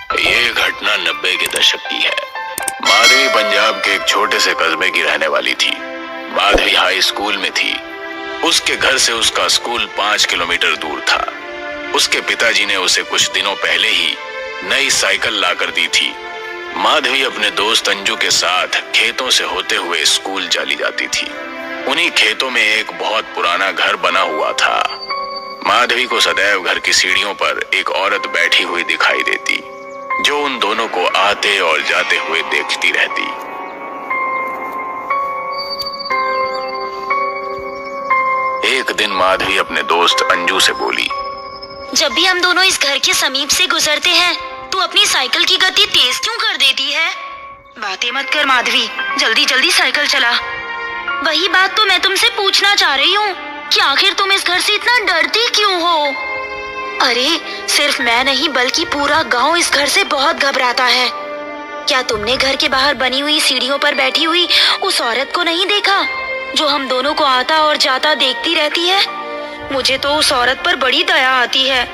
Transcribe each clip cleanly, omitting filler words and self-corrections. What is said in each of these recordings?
ये घटना 90 के दशक की है। माधवी पंजाब के एक छोटे से कस्बे की रहने वाली थी। माधवी हाई स्कूल में थी। उसके घर से उसका स्कूल 5 किलोमीटर दूर था। उसके पिताजी ने उसे कुछ दिनों पहले ही नई साइकिल लाकर दी थी। माधवी अपने दोस्त अंजू के साथ खेतों से होते हुए स्कूल चली जाती थी। उन्हीं खेतों में एक बहुत पुराना घर बना हुआ था। माधवी को सदैव घर की सीढ़ियों पर एक औरत बैठी हुई दिखाई देती, जो उन दोनों को आते और जाते हुए देखती रहती। एक दिन माधवी अपने दोस्त अंजू से बोली, जब भी हम दोनों इस घर के समीप से गुजरते हैं, तू अपनी साइकिल की गति तेज क्यों कर देती है? बातें मत कर माधवी, जल्दी जल्दी साइकिल चला। वही बात तो मैं तुमसे पूछना चाह रही हूँ कि आखिर तुम इस घर से इतना डरती क्यों हो? अरे सिर्फ मैं नहीं बल्कि पूरा गांव इस घर से बहुत घबराता है। क्या तुमने घर के बाहर बनी हुई सीढ़ियों पर बैठी हुई उस औरत को नहीं देखा, जो हम दोनों को आता और जाता देखती रहती है? मुझे तो उस औरत पर बड़ी दया आती है।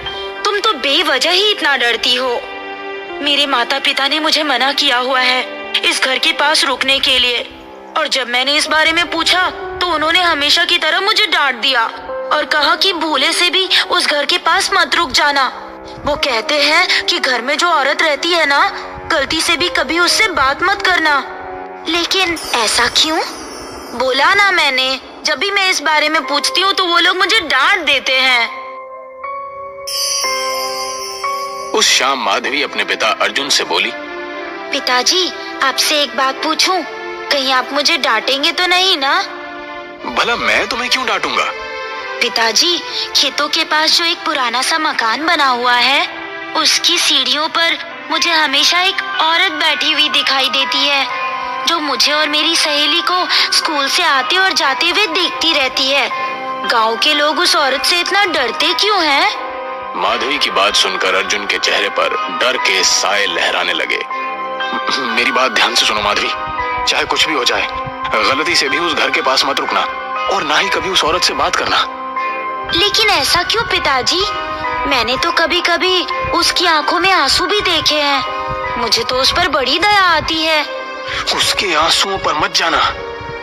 तुम तो बेवजह ही इतना डरती हो। मेरे माता पिता ने मुझे मना किया हुआ है इस घर के पास रुकने के लिए, और जब मैंने इस बारे में पूछा तो उन्होंने हमेशा की तरह मुझे डांट दिया और कहा कि भूले से भी उस घर के पास मत रुक जाना। वो कहते हैं कि घर में जो औरत रहती है ना, गलती से भी कभी उससे बात मत करना। लेकिन ऐसा क्यों? बोला ना मैंने, जब भी मैं इस बारे में पूछती हूँ तो वो लोग मुझे डांट देते हैं। उस शाम माधवी अपने पिता अर्जुन से बोली, पिताजी आपसे एक बात पूछूं? कहीं आप मुझे डांटेंगे तो नहीं ना? भला मैं तुम्हें क्यों डांटूंगा? पिताजी, खेतों के पास जो एक पुराना सा मकान बना हुआ है, उसकी सीढ़ियों पर मुझे हमेशा एक औरत बैठी हुई दिखाई देती है, जो मुझे और मेरी सहेली को स्कूल से आते और जाते हुए देखती रहती है। गांव के लोग उस औरत से इतना डरते क्यों हैं? माधवी की बात सुनकर अर्जुन के चेहरे पर डर के साए लहराने लगे। मेरी बात ध्यान से सुनो माधवी, चाहे कुछ भी हो जाए, गलती से भी उस घर के पास मत रुकना और ना ही कभी उस औरत से बात करना। लेकिन ऐसा क्यों पिताजी? मैंने तो कभी कभी उसकी आंखों में आंसू भी देखे हैं। मुझे तो उस पर बड़ी दया आती है। उसके आंसुओं पर मत जाना,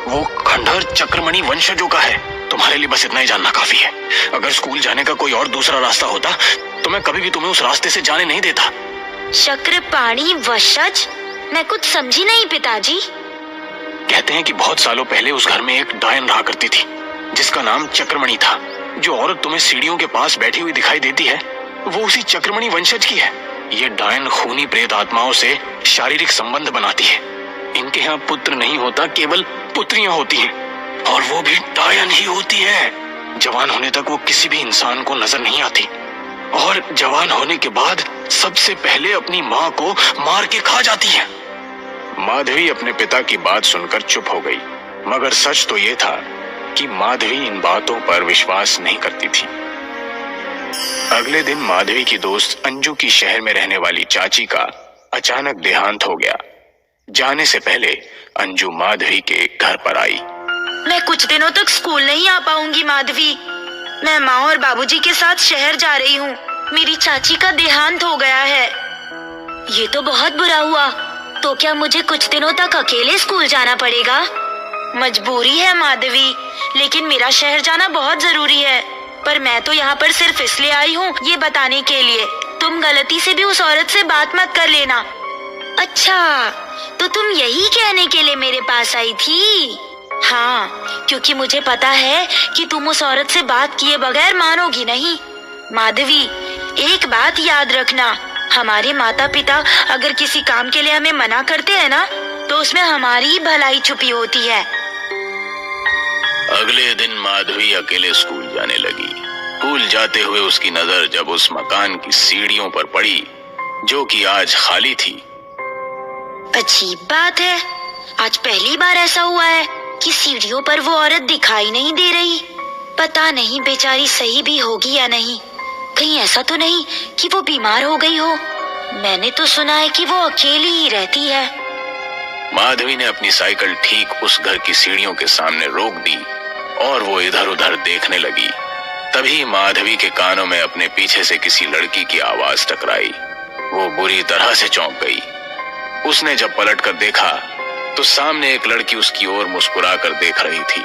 वो खंडहर चक्रमणि वंशजों का है। तुम्हारे लिए बस इतना ही जानना काफी है। अगर स्कूल जाने का कोई और दूसरा रास्ता होता तो मैं कभी भी तुम्हें उस रास्ते से जाने नहीं देता। चक्रपाणी वंशज? मैं कुछ समझी नहीं पिताजी। कहते हैं कि बहुत सालों पहले उस घर में एक डायन रहा करती थी, जिसका नाम चक्रमणि था। जो औरत तुम्हें सीढ़ियों के पास बैठी हुई दिखाई देती है, वो उसी चक्रमणि वंशज की है। ये डायन खूनी प्रेत आत्माओं से शारीरिक संबंध बनाती है। इनके यहाँ पुत्र नहीं होता, केवल पुत्रियां होती हैं, और वो भी डायन ही होती है। जवान होने तक वो किसी भी इंसान को नजर नहीं आती, और जवान होने के बाद सबसे पहले अपनी माँ को मार के खा जाती है। माधवी अपने पिता की बात सुनकर चुप हो गई, मगर सच तो ये था कि माधवी इन बातों पर विश्वास नहीं करती थी। अगले दिन माधवी की दोस्त अंजू की शहर में रहने वाली चाची का अचानक देहांत हो गया। जाने से पहले अंजू माधवी के घर पर आई। मैं कुछ दिनों तक स्कूल नहीं आ पाऊंगी माधवी। मैं माँ और बाबूजी के साथ शहर जा रही हूँ। मेरी चाची का देहांत हो गया है। ये तो बहुत बुरा हुआ। तो क्या मुझे कुछ दिनों तक अकेले स्कूल जाना पड़ेगा? मजबूरी है माधवी, लेकिन मेरा शहर जाना बहुत जरूरी है। पर मैं तो यहाँ पर सिर्फ इसलिए आई हूँ ये बताने के लिए, तुम गलती से भी उस औरत से बात मत कर लेना। अच्छा, तो तुम यही कहने के लिए मेरे पास आई थी? हाँ, क्योंकि मुझे पता है कि तुम उस औरत से बात किए बगैर मानोगी नहीं। माधवी, एक बात याद रखना, हमारे माता पिता अगर किसी काम के लिए हमें मना करते हैं ना, तो उसमें हमारी भलाई छुपी होती है। अगले दिन माधवी अकेले स्कूल जाने लगी। स्कूल जाते हुए उसकी नजर जब उस मकान की सीढ़ियों पर पड़ी, जो कि आज खाली थी। अजीब बात है, आज पहली बार ऐसा हुआ है कि सीढ़ियों पर वो औरत दिखाई नहीं दे रही। पता नहीं बेचारी सही भी होगी या नहीं। कहीं ऐसा तो नहीं कि वो बीमार हो गई हो। मैंने तो सुना है कि वो अकेली ही रहती है। माधवी ने अपनी साइकिल ठीक उस घर की सीढ़ियों के सामने रोक दी और वो इधर उधर देखने लगी। तभी माधवी के कानों में अपने पीछे से किसी लड़की की आवाज टकराई। वो बुरी तरह से चौंक गई। उसने जब पलट कर देखा तो सामने एक लड़की उसकी ओर मुस्कुरा कर देख रही थी।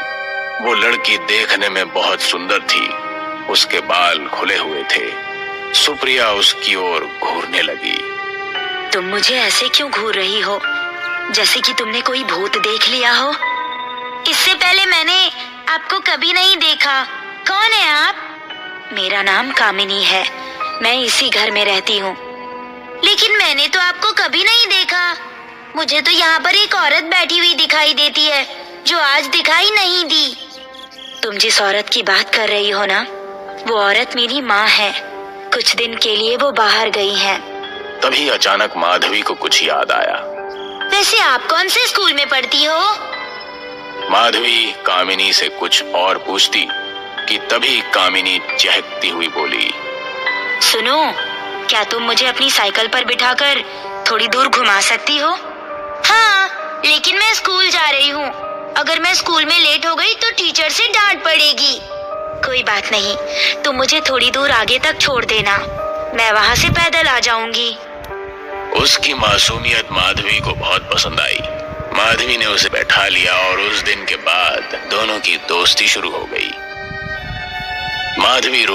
वो लड़की देखने में बहुत सुंदर थी। उसके बाल खुले हुए थे। सुप्रिया उसकी ओर घूरने लगी। तुम मुझे ऐसे क्यों घूर रही हो, जैसे कि तुमने कोई भूत देख लिया हो? इससे पहले मैंने आपको कभी नहीं देखा। कौन है आप? मेरा नाम कामिनी है। मैं इसी घर में रहती हूँ। लेकिन मैंने तो आपको कभी नहीं देखा। मुझे तो यहाँ पर एक औरत बैठी हुई दिखाई देती है, जो आज दिखाई नहीं दी। तुम जिस औरत की बात कर रही हो ना, वो औरत मेरी माँ है। कुछ दिन के लिए वो बाहर गई है। तभी अचानक माधवी को कुछ याद आया। वैसे आप कौन से स्कूल में पढ़ती हो? माधवी कामिनी से कुछ और पूछती कि तभी कामिनी चहकती हुई बोली, सुनो, क्या तुम मुझे अपनी साइकिल पर बिठाकर थोड़ी दूर घुमा सकती हो? हाँ, लेकिन मैं स्कूल जा रही हूँ। अगर मैं स्कूल में लेट हो गई तो टीचर से डांट पड़ेगी। कोई बात नहीं, तुम मुझे थोड़ी दूर आगे तक छोड़ देना। मैं वहाँ से पैदल आ जाऊंगी। उसकी मासूमियत माधवी को बहुत पसंद आई। माधवी ने उसे बैठा लिया और उस दिन के बाद दोनों की दोस्ती शुरू हो गई। माधवी